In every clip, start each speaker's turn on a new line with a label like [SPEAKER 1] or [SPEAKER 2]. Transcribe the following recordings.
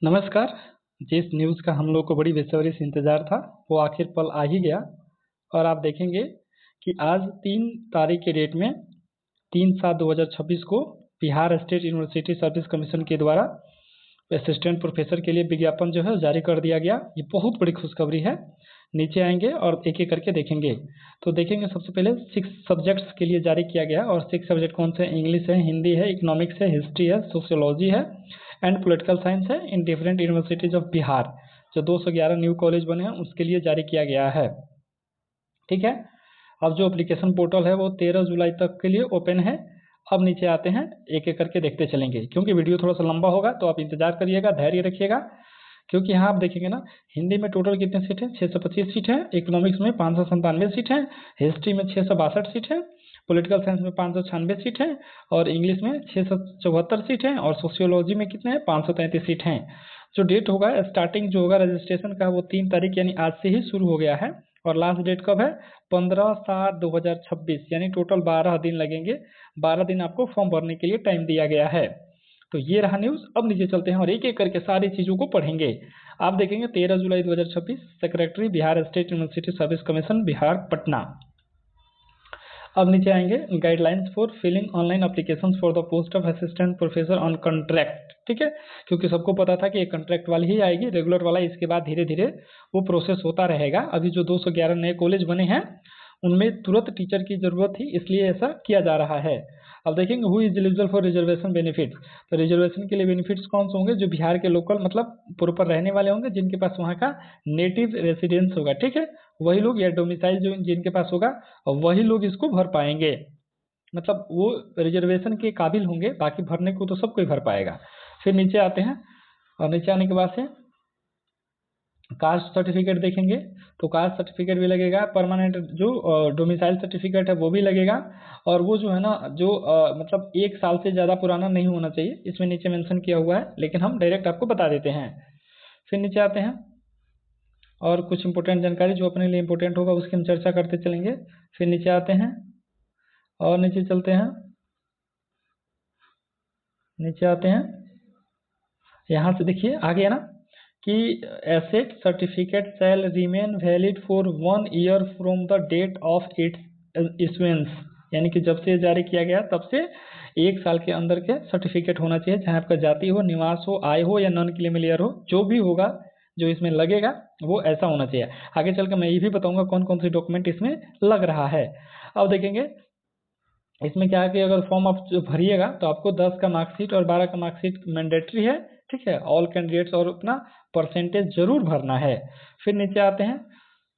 [SPEAKER 1] नमस्कार। जिस न्यूज़ का हम लोग को बड़ी बेसब्री से इंतज़ार था, वो आखिर पल आ ही गया और आप देखेंगे कि आज 3 तारीख के डेट में 3/7/2026 को Bihar state university service commission के द्वारा असिस्टेंट प्रोफेसर के लिए विज्ञापन जो है जारी कर दिया गया। ये बहुत बड़ी खुशखबरी है। नीचे आएंगे और एक एक करके देखेंगे। तो देखेंगे सबसे पहले 6 सब्जेक्ट्स के लिए जारी किया गया और 6 सब्जेक्ट कौन से हैं? इंग्लिश है, हिंदी है, इकोनॉमिक्स है, हिस्ट्री है, सोशियोलॉजी है एंड पॉलिटिकल साइंस है in different universities of Bihar. जो 211 न्यू कॉलेज बने हैं उसके लिए जारी किया गया है। ठीक है। अब जो एप्लीकेशन पोर्टल है वो 13 जुलाई तक के लिए ओपन है। अब नीचे आते हैं, एक एक करके देखते चलेंगे। क्योंकि वीडियो थोड़ा सा लंबा होगा तो आप इंतजार करिएगा, धैर्य रखिएगा। क्योंकि यहाँ आप देखेंगे ना, हिंदी में टोटल कितने सीट है? 625 सीट है। इकोनॉमिक्स में 597 सीट है। हिस्ट्री में 662 सीट है। पॉलिटिकल साइंस में 596 सीट है और इंग्लिश में 674 सीट है और सोशियोलॉजी में कितने हैं? 533 सीट हैं। जो डेट होगा स्टार्टिंग जो होगा रजिस्ट्रेशन का वो 3 तारीख यानी आज से ही शुरू हो गया है और लास्ट डेट कब है? 15/7/2026 यानी टोटल 12 दिन लगेंगे। 12 दिन आपको फॉर्म भरने के लिए टाइम दिया गया है। तो ये रहा न्यूज़। अब नीचे चलते हैं और एक एक करके सारी चीज़ों को पढ़ेंगे। आप देखेंगे 13 जुलाई 2026 secretary Bihar state university service commission Bihar Patna. अब नीचे आएंगे, guidelines for filling online applications for the post of assistant professor on contract. ठीक है, क्योंकि सबको पता था कि ये कॉन्ट्रैक्ट वाली ही आएगी, रेगुलर वाला इसके बाद धीरे धीरे वो प्रोसेस होता रहेगा। अभी जो 211 नए कॉलेज बने हैं उनमें तुरंत टीचर की जरूरत थी, इसलिए ऐसा किया जा रहा है। अब देखेंगे who is eligible for reservation benefits. तो रिजर्वेशन के लिए बेनिफिट्स कौन से होंगे? जो बिहार के लोकल मतलब प्रॉपर रहने वाले होंगे, जिनके पास वहाँ का नेटिव रेसिडेंस होगा। ठीक है, वही लोग या डोमिसाइल जो जिनके पास होगा वही लोग इसको भर पाएंगे। मतलब वो रिजर्वेशन के काबिल होंगे, बाकी भरने को तो सब कोई भर पाएगा। फिर नीचे आते हैं और नीचे आने के बाद से कास्ट सर्टिफिकेट देखेंगे तो कास्ट सर्टिफिकेट भी लगेगा। परमानेंट जो डोमिसाइल सर्टिफिकेट है वो भी लगेगा और वो जो है ना जो मतलब 1 साल से ज़्यादा पुराना नहीं होना चाहिए, इसमें नीचे मेंशन किया हुआ है, लेकिन हम डायरेक्ट आपको बता देते हैं। फिर नीचे आते हैं और कुछ इंपॉर्टेंट जानकारी जो अपने लिए इंपॉर्टेंट होगा उसकी हम चर्चा करते चलेंगे। फिर नीचे आते हैं और नीचे चलते हैं, नीचे आते हैं। यहाँ से देखिए आ गया ना कि asset certificate shall remain valid for 1 year from the date of its issuance. यानी कि जब से जारी किया गया तब से 1 साल के अंदर के सर्टिफिकेट होना चाहिए, चाहे आपका जाति हो, निवास हो, आय हो या नॉन क्रीमिलियर हो, जो भी होगा जो इसमें लगेगा वो ऐसा होना चाहिए। आगे चल के मैं ये भी बताऊंगा कौन कौन से डॉक्यूमेंट इसमें लग रहा है। अब देखेंगे इसमें क्या है कि अगर फॉर्म आप भरिएगा तो आपको 10 का मार्कशीट और 12 का मार्कशीट मैंडेटरी है। ठीक है, ऑल कैंडिडेट्स और अपना परसेंटेज जरूर भरना है। फिर नीचे आते हैं।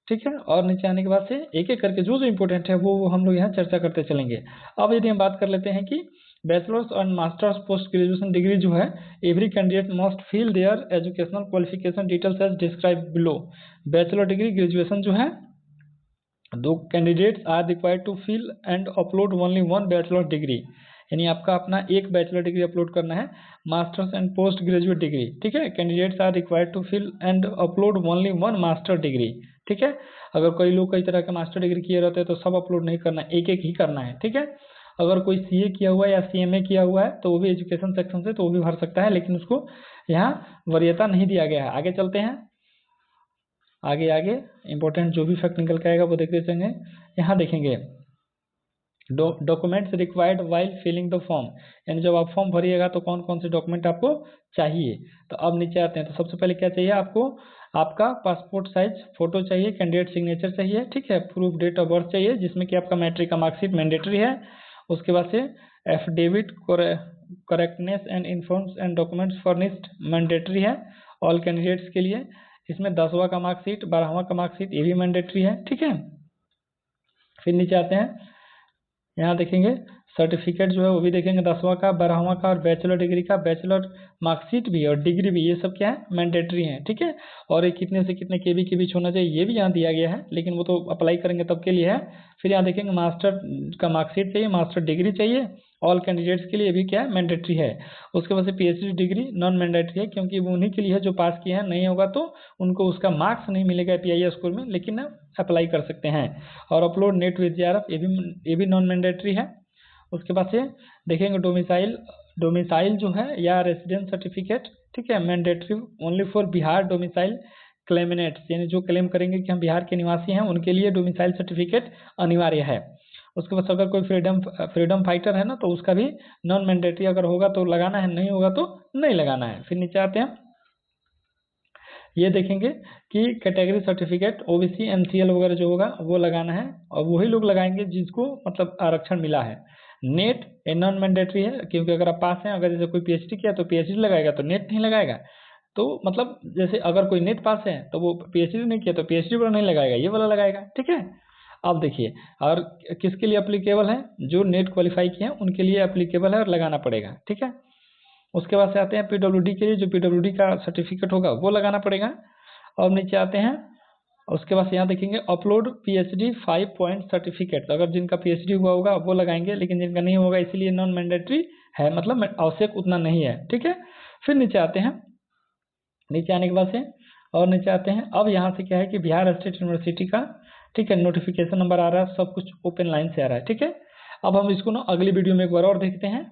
[SPEAKER 1] ठीक है, और नीचे आने के बाद से एक एक करके जो जो इम्पोर्टेंट है वो हम लोग यहाँ चर्चा करते चलेंगे। अब यदि हम बात कर लेते हैं कि bachelors and masters post graduation degree जो है, every candidate must fill their educational qualification details as describe below. Bachelor degree graduation जो है, 2 candidates are required to fill and upload only 1 bachelor degree, यानी आपका अपना एक बैचलर डिग्री अपलोड करना है। Masters and post graduate degree, ठीक है, candidates are required to fill and upload only 1 master degree. ठीक है, अगर कोई लोग कई तरह का मास्टर डिग्री किए रहते हैं तो सब अपलोड नहीं करना है, एक एक ही करना है। ठीक है, अगर कोई सीए किया हुआ है या सीएमए किया हुआ है तो वो भी एजुकेशन सेक्शन से तो वो भी भर सकता है, लेकिन उसको यहाँ वरीयता नहीं दिया गया है। आगे चलते हैं, आगे आगे इंपॉर्टेंट जो भी फैक्ट निकल के आएगा वो देखते चलेंगे। यहाँ देखेंगे documents required while filling the form, यानी जब आप फॉर्म भरिएगा तो कौन कौन से डॉक्यूमेंट आपको चाहिए। तो अब नीचे आते हैं, तो सबसे पहले क्या चाहिए आपको? आपका पासपोर्ट साइज फोटो चाहिए, कैंडिडेट सिग्नेचर चाहिए, ठीक है, प्रूफ डेट ऑफ बर्थ चाहिए जिसमें कि आपका मैट्रिक का मार्कशीट मैंडेटरी है। उसके बाद से affidavit correctness and informs and documents furnished mandatory है ऑल कैंडिडेट्स के लिए। इसमें 10वां का मार्कशीट, 12वां का मार्कशीट, ये भी मैंडेटरी है। ठीक है, फिर नीचे आते हैं, यहाँ देखेंगे सर्टिफिकेट जो है वो भी देखेंगे 10वां का, 12वां का और बैचलर डिग्री का, बैचलर मार्कशीट भी और डिग्री भी, ये सब क्या है? मैंडेटरी है। ठीक है, और ये कितने से कितने केबी के बीच होना चाहिए ये भी यहाँ दिया गया है, लेकिन वो तो अप्लाई करेंगे तब के लिए है। फिर यहाँ देखेंगे मास्टर का मार्कशीट चाहिए, मास्टर डिग्री चाहिए ऑल कैंडिडेट्स के लिए भी क्या है? मैंडेटरी है। उसके बाद से पीएचडी डिग्री नॉन मैंडेटरी है, क्योंकि वो उन्हीं के लिए है जो पास किए हैं, नहीं होगा तो उनको उसका मार्क्स नहीं मिलेगा पीआईए स्कूल में, लेकिन अप्लाई कर सकते हैं। और अपलोड नेट विद जेआरएफ, ये भी नॉन मैंडेटरी है। उसके बाद से देखेंगे डोमिसाइल जो है या रेसिडेंस सर्टिफिकेट ठीक है। Mandatory only for Bihar domicile claimants, यानी जो क्लेम करेंगे कि हम बिहार के निवासी हैं उनके लिए डोमिसाइल सर्टिफिकेट अनिवार्य है। उसके बाद अगर कोई फ्रीडम फाइटर है ना तो उसका भी नॉन मैंडेटरी अगर होगा तो लगाना है, नहीं होगा तो नहीं लगाना है। फिर नीचे आते हैं, ये देखेंगे कि कैटेगरी सर्टिफिकेट ओबीसी एमसीएल वगैरह जो होगा वो लगाना है, और वही लोग लगाएंगे जिसको मतलब आरक्षण मिला है। नेट ए नॉन मैंडेटरी है, क्योंकि अगर आप पास हैं, अगर जैसे कोई पीएचडी किया तो पीएचडी लगाएगा, तो नेट नहीं लगाएगा। तो मतलब जैसे अगर कोई नेट पास है तो वो पीएचडी नहीं किया तो पीएचडी वाला नहीं लगाएगा, ये वाला लगाएगा। ठीक है। अब देखिए, और किसके लिए अप्लीकेबल है, जो नेट क्वालिफाई किए हैं उनके लिए अप्लीकेबल है और लगाना पड़ेगा। ठीक है। उसके बाद से आते हैं पीडब्ल्यूडी के लिए, जो पीडब्ल्यूडी का सर्टिफिकेट होगा वो लगाना पड़ेगा। और नीचे आते हैं, उसके बाद यहाँ देखेंगे अपलोड पीएचडी 5 पॉइंट सर्टिफिकेट, अगर जिनका पीएचडी हुआ होगा वो लगाएंगे, लेकिन जिनका नहीं होगा इसीलिए नॉन मैंडेटरी है, मतलब आवश्यक उतना नहीं है। ठीक है। फिर नीचे आते हैं, नीचे आने के बाद से और नीचे आते हैं, अब यहाँ से क्या है कि बिहार स्टेट यूनिवर्सिटी का, ठीक है, नोटिफिकेशन नंबर आ रहा है, सब कुछ ओपन लाइन से आ रहा है। ठीक है। अब हम इसको ना अगली वीडियो में एक बार और देखते हैं।